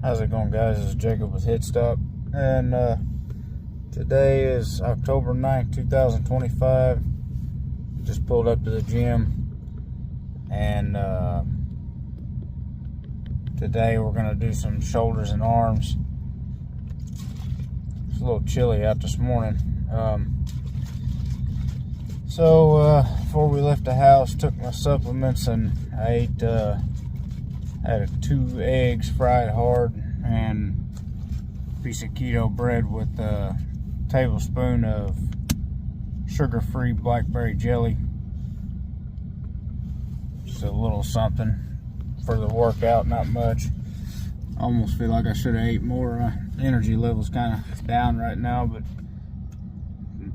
How's it going, guys? This is Jacob with H.I.T, and today is October 9th, 2025. Just pulled up to the gym, and today we're going to do some shoulders and arms. It's a little chilly out this morning. So before we left the house, took my supplements, and I ate had 2 eggs fried hard and a piece of keto bread with a tablespoon of sugar-free blackberry jelly. Just a little something for the workout, not much. I almost feel like I should have ate more. Energy level's kind of down right now, but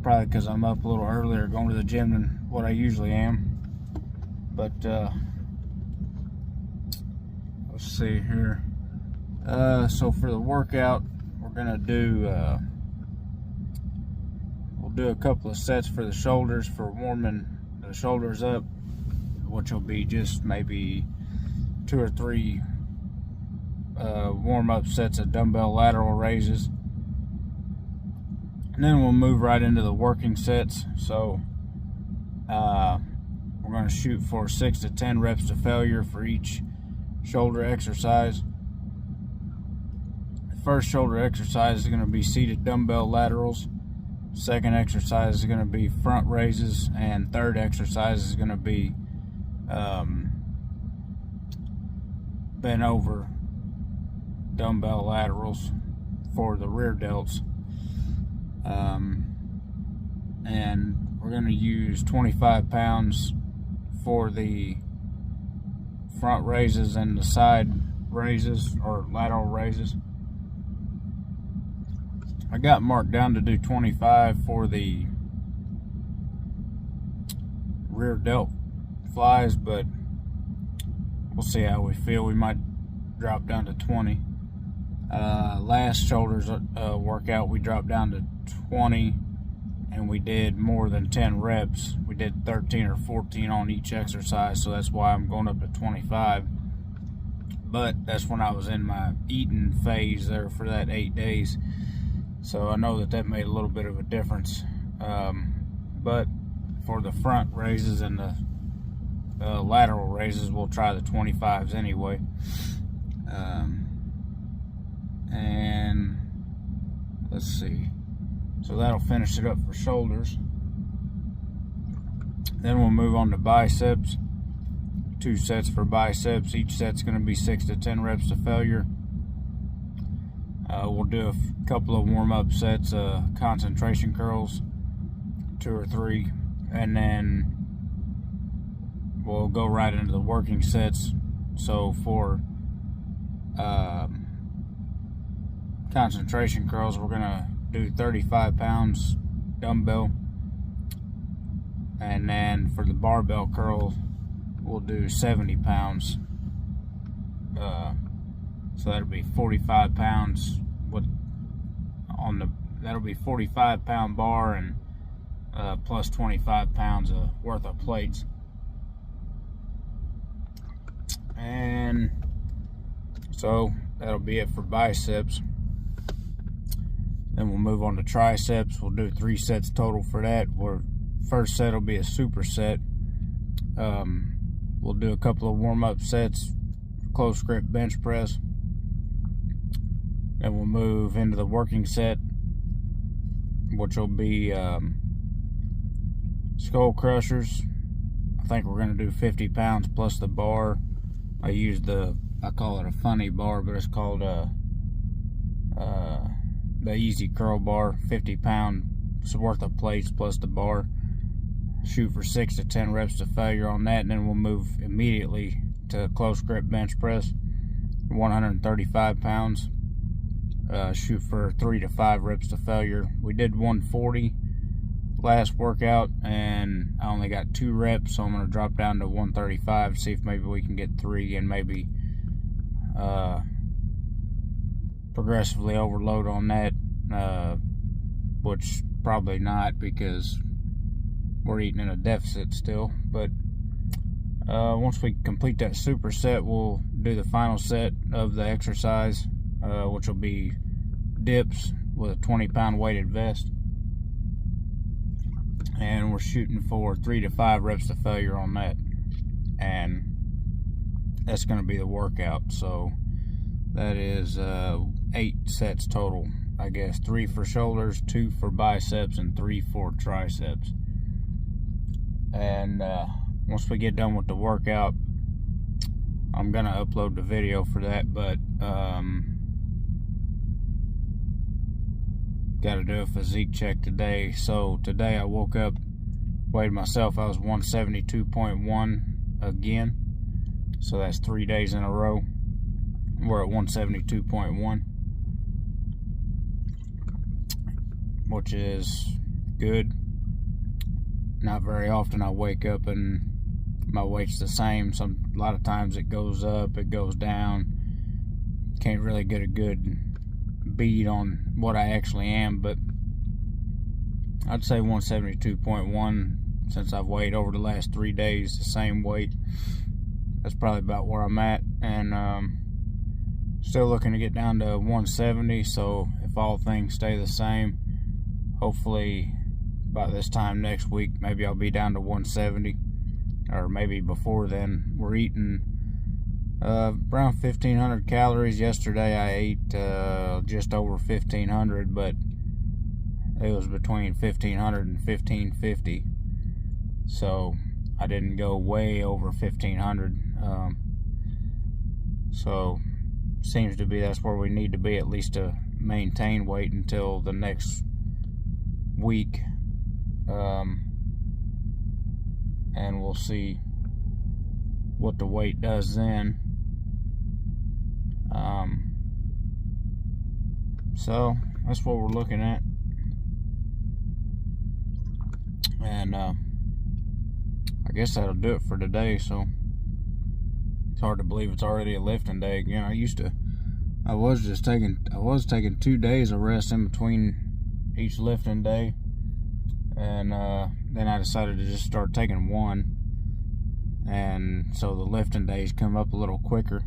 probably because I'm up a little earlier going to the gym than what I usually am. But let's see here. So for the workout, we're gonna do we'll do a couple of sets for the shoulders for warming the shoulders up, which will be just maybe 2 or 3 warm-up sets of dumbbell lateral raises, and then we'll move right into the working sets. So we're going to shoot for 6 to 10 reps to failure for each shoulder exercise. The first shoulder exercise is going to be seated dumbbell laterals. Second exercise is going to be front raises, and third exercise is going to be bent over dumbbell laterals for the rear delts. And we're going to use 25 pounds for the front raises and the side raises or lateral raises. I got marked down to do 25 for the rear delt flies, but we'll see how we feel. We might drop down to 20. Last shoulders workout, we dropped down to 20, and we did more than 10 reps. We did 13 or 14 on each exercise, so that's why I'm going up to 25. But that's when I was in my eating phase there for that 8 days, so I know that made a little bit of a difference. But for the front raises and the lateral raises, we'll try the 25s anyway. And let's see, so that'll finish it up for shoulders. Then we'll move on to biceps. 2 sets for biceps. Each set's going to be 6 to 10 reps to failure. We'll do a couple of warm-up sets, concentration curls, 2 or 3, and then we'll go right into the working sets. So for concentration curls, we're gonna do 35 pounds dumbbell, and then for the barbell curl, we'll do 70 pounds. So that'll be 45 pounds that'll be 45 pound bar and plus 25 pounds worth of plates. And so that'll be it for biceps. Then we'll move on to triceps. We'll do 3 sets total for that. First set will be a superset. We'll do a couple of warm-up sets, close grip bench press. Then we'll move into the working set, which will be skull crushers. I think we're going to do 50 pounds plus the bar. I call it a funny bar, but it's called the easy curl bar. 50 pounds worth of plates plus the bar. Shoot for 6 to 10 reps to failure on that, and then we'll move immediately to close grip bench press, 135 pounds. Shoot for 3 to 5 reps to failure. We did 140 last workout, and I only got 2 reps, so I'm going to drop down to 135, see if maybe we can get 3 and maybe progressively overload on that, which probably not, because we're eating in a deficit still. But once we complete that superset, we'll do the final set of the exercise which will be dips with a 20-pound weighted vest. And we're shooting for 3 to 5 reps to failure on that. And that's going to be the workout. So that is 8 sets total, I guess. 3 for shoulders, 2 for biceps, and 3 for triceps. And once we get done with the workout, I'm going to upload the video for that. But got to do a physique check today. So today I woke up, weighed myself, I was 172.1 again. So that's 3 days in a row. We're at 172.1, which is good. Not very often I wake up and my weight's the same. A lot of times it goes up, it goes down. Can't really get a good bead on what I actually am, but I'd say 172.1 since I've weighed over the last 3 days the same weight. That's probably about where I'm at, and still looking to get down to 170. So if all things stay the same, hopefully by this time next week maybe I'll be down to 170, or maybe before then. We're eating around 1,500 calories. Yesterday I ate just over 1,500, but it was between 1,500 and 1,550. So I didn't go way over 1,500. So seems to be that's where we need to be, at least to maintain weight until the next week. And we'll see what the weight does then. So that's what we're looking at. And I guess that'll do it for today. So it's hard to believe it's already a lifting day. You know, I was taking 2 days of rest in between each lifting day, and then I decided to just start taking one, and so the lifting days come up a little quicker.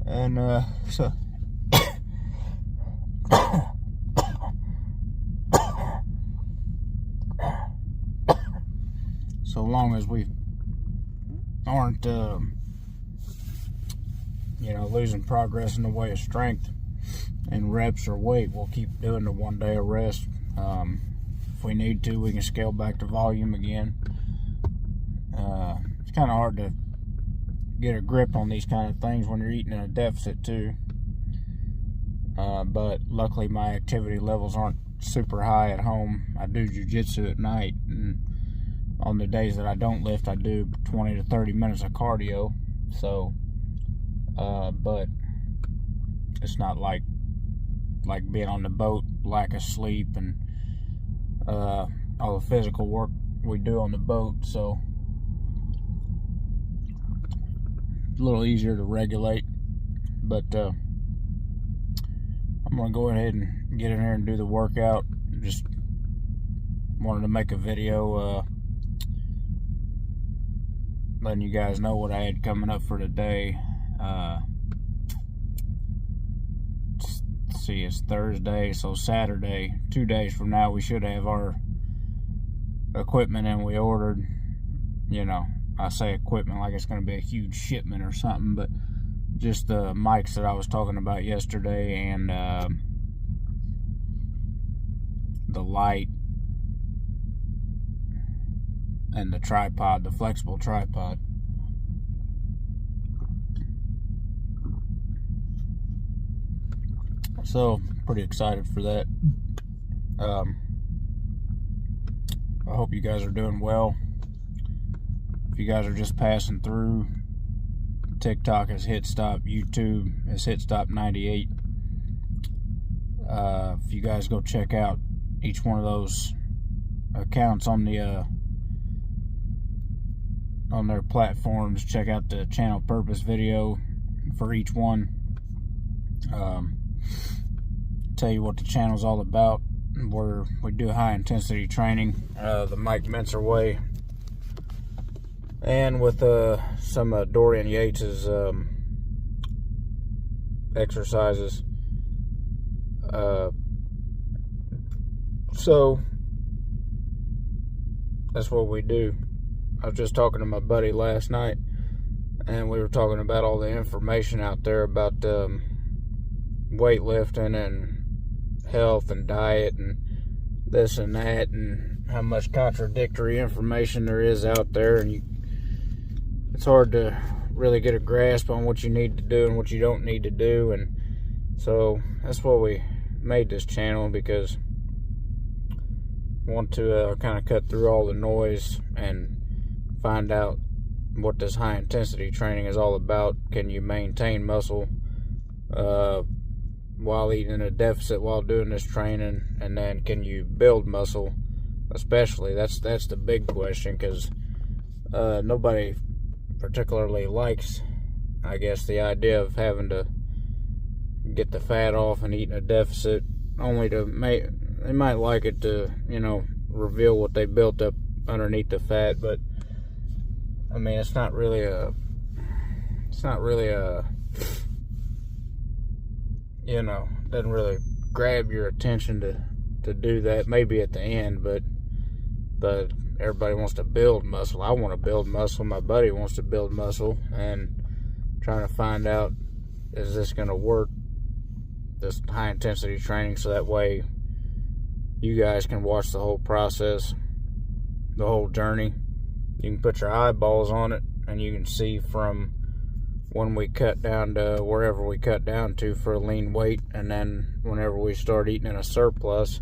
And so long as we aren't losing progress in the way of strength and reps or weight, we'll keep doing the 1 day of rest. If we need to, we can scale back to volume again. It's kind of hard to get a grip on these kind of things when you're eating in a deficit too. But luckily my activity levels aren't super high at home. I do jiu-jitsu at night, and on the days that I don't lift, I do 20 to 30 minutes of cardio. So but it's not like being on the boat, lack of sleep, and all the physical work we do on the boat. So a little easier to regulate. But I'm gonna go ahead and get in here and do the workout. Just wanted to make a video letting you guys know what I had coming up for today. Let's see, it's Thursday, so Saturday, 2 days from now, we should have our equipment in. We ordered, I say equipment like it's going to be a huge shipment or something, but just the mics that I was talking about yesterday, and the light, and the tripod, the flexible tripod. So pretty excited for that. I hope you guys are doing well. If you guys are just passing through, TikTok is HitStop, YouTube is HitStop98. If you guys go check out each one of those accounts on the on their platforms, check out the channel purpose video for each one. Tell you what the channel's all about. We do high intensity training the Mike Mentzer way, and with some Dorian Yates's exercises. So that's what we do. I was just talking to my buddy last night, and we were talking about all the information out there about weightlifting and health and diet and this and that, and how much contradictory information there is out there, and it's hard to really get a grasp on what you need to do and what you don't need to do. And so that's why we made this channel, because I want to kind of cut through all the noise and find out what this high intensity training is all about. Can you maintain muscle while eating a deficit while doing this training? And then can you build muscle? Especially, that's the big question, because nobody particularly likes, I guess, the idea of having to get the fat off and eating a deficit, only to they might like it to, reveal what they built up underneath the fat. But I mean, it's not really a doesn't really grab your attention to do that. Maybe at the end, but everybody wants to build muscle. I want to build muscle. My buddy wants to build muscle, and trying to find out, is this going to work, this high intensity training, so that way you guys can watch the whole process, the whole journey. You can put your eyeballs on it, and you can see from when we cut down to wherever we cut down to for a lean weight, and then whenever we start eating in a surplus,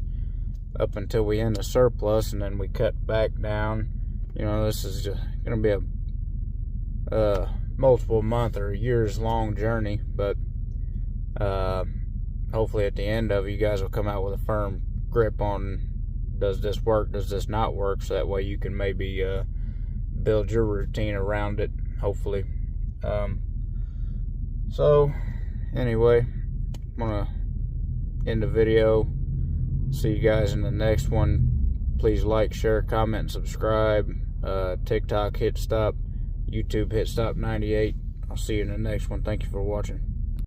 up until we end the surplus, and then we cut back down. This is just going to be a multiple month or years long journey, but hopefully at the end of it, you guys will come out with a firm grip on, does this work, does this not work, so that way you can maybe build your routine around it, hopefully. So anyway, I'm gonna end the video. See you guys in the next one. Please like, share, comment, and subscribe. TikTok, H.I.T, YouTube, H.I.T 98. I'll see you in the next one. Thank you for watching.